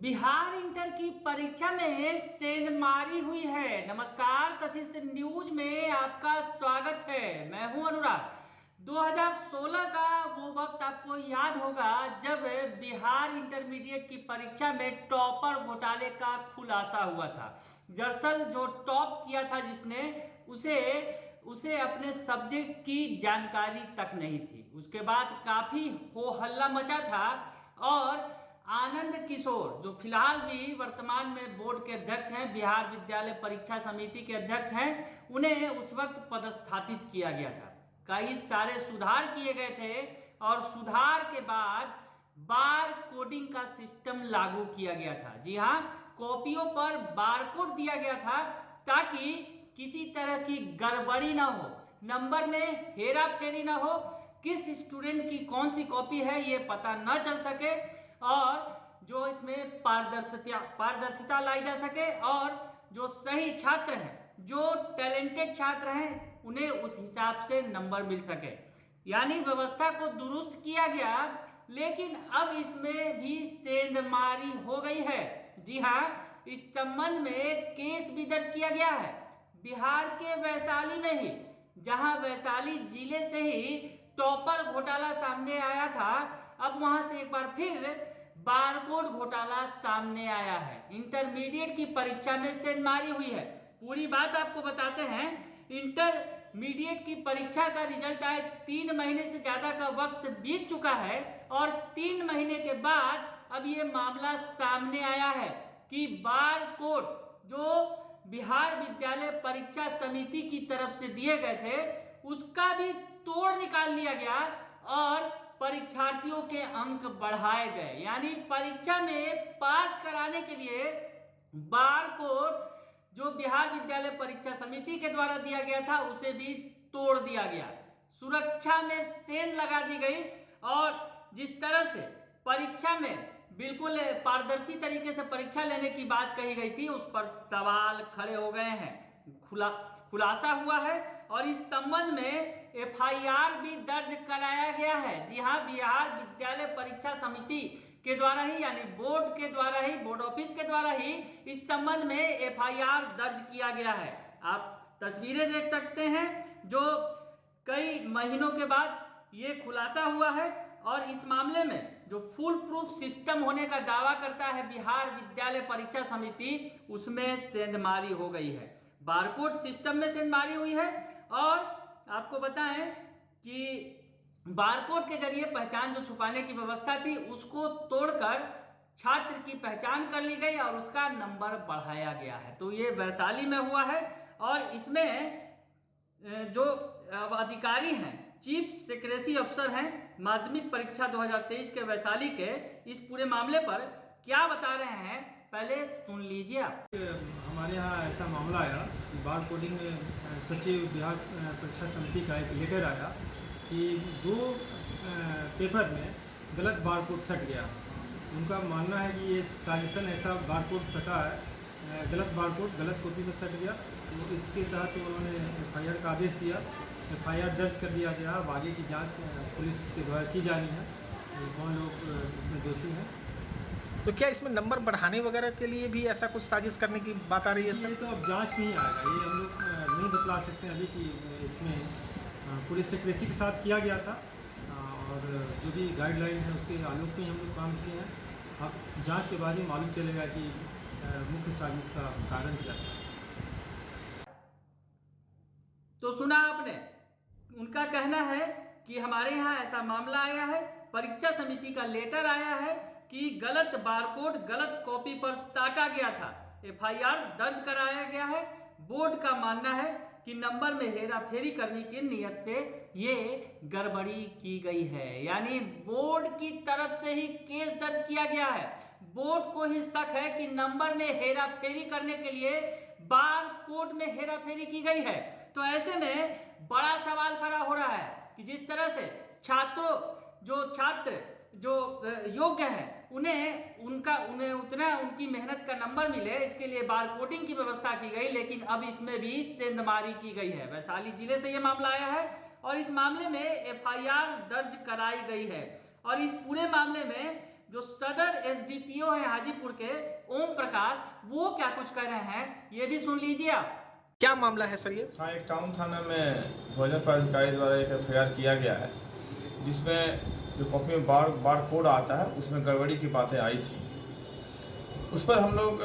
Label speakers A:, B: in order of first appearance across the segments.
A: Bihar inter की परीक्षा में सेंधमारी हुई है। नमस्कार, कशिश न्यूज में आपका स्वागत है। मैं हूं अनुराग। 2016 का वो वक्त आपको याद होगा जब बिहार इंटरमीडिएट की परीक्षा में टॉपर घोटाले का खुलासा हुआ था। दरअसल जो टॉप किया था जिसने उसे अपने सब्जेक्ट की जानकारी तक नहीं थी। उसके बाद काफी हो हल्ला मचा था और आनंद किशोर, जो फिलहाल भी वर्तमान में बोर्ड के अध्यक्ष हैं, बिहार विद्यालय परीक्षा समिति के अध्यक्ष हैं, उन्हें उस वक्त पदस्थापित किया गया था। कई सारे सुधार किए गए थे और सुधार के बाद बार कोडिंग का सिस्टम लागू किया गया था। जी हाँ, कॉपियों पर बार कोड दिया गया था ताकि किसी तरह की गड़बड़ी ना हो, नंबर में हेरा फेरी ना हो, किस स्टूडेंट की कौन सी कॉपी है ये पता न चल सके और जो इसमें पारदर्शिता लाई जा सके और जो सही छात्र हैं, जो टैलेंटेड छात्र हैं, उन्हें उस हिसाब से नंबर मिल सके। यानी व्यवस्था को दुरुस्त किया गया, लेकिन अब इसमें भी सेंधमारी हो गई है। जी हाँ, इस संबंध में केस भी दर्ज किया गया है बिहार के वैशाली में ही, जहां वैशाली जिले से ही टॉपर घोटाला सामने आया था। अब वहां से एक बार फिर बारकोड घोटाला सामने आया है। इंटरमीडिएट की परीक्षा में सेंधमारी हुई है। पूरी बात आपको बताते हैं। इंटरमीडिएट की परीक्षा का रिजल्ट आए 3 महीने से ज्यादा का वक्त बीत चुका है और 3 महीने के बाद अब ये मामला सामने आया है कि बारकोड जो बिहार विद्यालय परीक्षा समिति की तरफ से दिए गए थे उसका भी तोड़ निकाल लिया गया और परीक्षार्थियों के अंक बढ़ाए गए। यानी परीक्षा में पास कराने के लिए बार कोड जो बिहार विद्यालय परीक्षा समिति के द्वारा दिया गया था उसे भी तोड़ दिया गया। सुरक्षा में सेंध लगा दी गई और जिस तरह से परीक्षा में बिल्कुल पारदर्शी तरीके से परीक्षा लेने की बात कही गई थी, उस पर सवाल खड़े हो गए हैं। खुलासा हुआ है और इस संबंध में एफआईआर भी दर्ज कराया गया है। जी हाँ, बिहार विद्यालय परीक्षा समिति के द्वारा ही, यानी बोर्ड के द्वारा ही, बोर्ड ऑफिस के द्वारा ही इस संबंध में एफआईआर दर्ज किया गया है। आप तस्वीरें देख सकते हैं जो कई महीनों के बाद ये खुलासा हुआ है और इस मामले में जो फुल प्रूफ सिस्टम होने का दावा करता है बिहार विद्यालय परीक्षा समिति, उसमें सेंधमारी हो गई है। बारकोड सिस्टम में सेंधमारी हुई है और आपको बताएं कि बारकोड के जरिए पहचान जो छुपाने की व्यवस्था थी उसको तोड़कर छात्र की पहचान कर ली गई और उसका नंबर बढ़ाया गया है। तो ये वैशाली में हुआ है और इसमें जो अधिकारी हैं, चीफ सेक्रेटरी अफसर हैं माध्यमिक परीक्षा 2023 के वैशाली के, इस पूरे मामले पर क्या बता रहे हैं, पहले सुन लीजिए आप।
B: हमारे यहाँ ऐसा मामला आया कि बार कोडिंग सचिव बिहार परीक्षा समिति का एक लेटर आया कि 2 पेपर में गलत बार कोड सट गया। उनका मानना है कि ये साजिशन ऐसा बार कोड सटा है, गलत बार कोड गलत कॉपी में सट गया। तो इसके तहत उन्होंने एफआईआर का आदेश दिया, एफआईआर दर्ज कर दिया गया। अब आगे की जाँच पुलिस के द्वारा की जा रही है, कौन लोग इसमें दोषी हैं।
C: तो क्या इसमें नंबर बढ़ाने वगैरह के लिए भी ऐसा कुछ साजिश करने की बात आ रही है सर?
B: ये तो अब जांच में ही आएगा, ये हम लोग नहीं बतला सकते हैं अभी कि इसमें पुलिस सेक्रेसी के साथ किया गया था और जो भी गाइडलाइन है उसके आलोक में हम लोग काम किए हैं। अब जांच के बाद ही मालूम चलेगा कि मुख्य साजिश का कारण क्या था।
A: तो सुना आपने, उनका कहना है कि हमारे यहाँ ऐसा मामला आया है, परीक्षा समिति का लेटर आया है कि गलत बारकोड गलत कॉपी पर साटा गया था, एफआईआर दर्ज कराया गया है। बोर्ड का मानना है कि नंबर में हेरा फेरी करने की नियत से ये गड़बड़ी की गई है। यानी बोर्ड की तरफ से ही केस दर्ज किया गया है। बोर्ड को ही शक है कि नंबर में हेरा फेरी करने के लिए बार कोड में हेरा फेरी की गई है। तो ऐसे में बड़ा सवाल खड़ा हो रहा है कि जिस तरह से छात्र जो योग्य हैं उन्हें उतना उनकी मेहनत का नंबर मिले, इसके लिए बार कोडिंग की व्यवस्था की गई, लेकिन अब इसमें भी सेंधमारी की गई है। वैशाली जिले से ये मामला आया है और इस मामले में एफआईआर दर्ज कराई गई है और इस पूरे मामले में जो सदर एसडीपीओ हैं हाजीपुर के ओम प्रकाश, वो क्या कुछ कह रहे हैं ये भी सुन लीजिए आप।
C: क्या मामला है सर ये?
D: हाँ, एक टाउन थाना में भोजन पदाधिकारी द्वारा एक एफआईआर किया गया है, जिसमें जो कॉपी में बार कोड आता है उसमें गड़बड़ी की बातें आई थी। उस पर हम लोग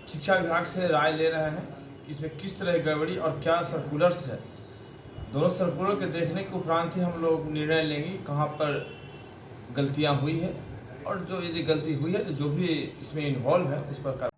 D: शिक्षा विभाग से राय ले रहे हैं कि इसमें किस तरह की गड़बड़ी और क्या सर्कुलर्स है। दोनों सर्कुलर के देखने के उपरांत ही हम लोग निर्णय लेंगे कहाँ पर गलतियाँ हुई है, और जो यदि गलती हुई है तो जो भी इसमें इन्वॉल्व है उस पर।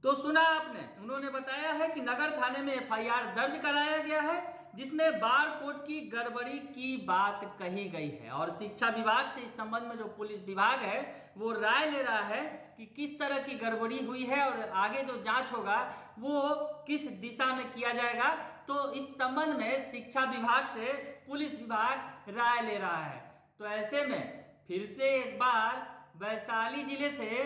A: तो सुना आपने, उन्होंने बताया है कि नगर थाने में एफआईआर दर्ज कराया गया है, जिसमें बार कोड की गड़बड़ी की बात कही गई है, और शिक्षा विभाग से इस संबंध में जो पुलिस विभाग है वो राय ले रहा है कि किस तरह की गड़बड़ी हुई है और आगे जो जांच होगा वो किस दिशा में किया जाएगा। तो इस संबंध में शिक्षा विभाग से पुलिस विभाग राय ले रहा है। तो ऐसे में फिर से एक बार वैशाली जिले से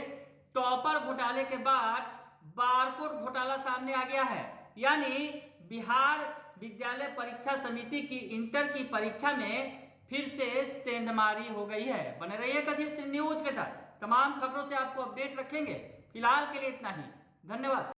A: टॉपर घोटाले के बाद बारकोड घोटाला सामने आ गया है, यानी बिहार विद्यालय परीक्षा समिति की इंटर की परीक्षा में फिर से सेंधमारी हो गई है। बने रहिए कशिश न्यूज के साथ, तमाम खबरों से आपको अपडेट रखेंगे। फिलहाल के लिए इतना ही, धन्यवाद।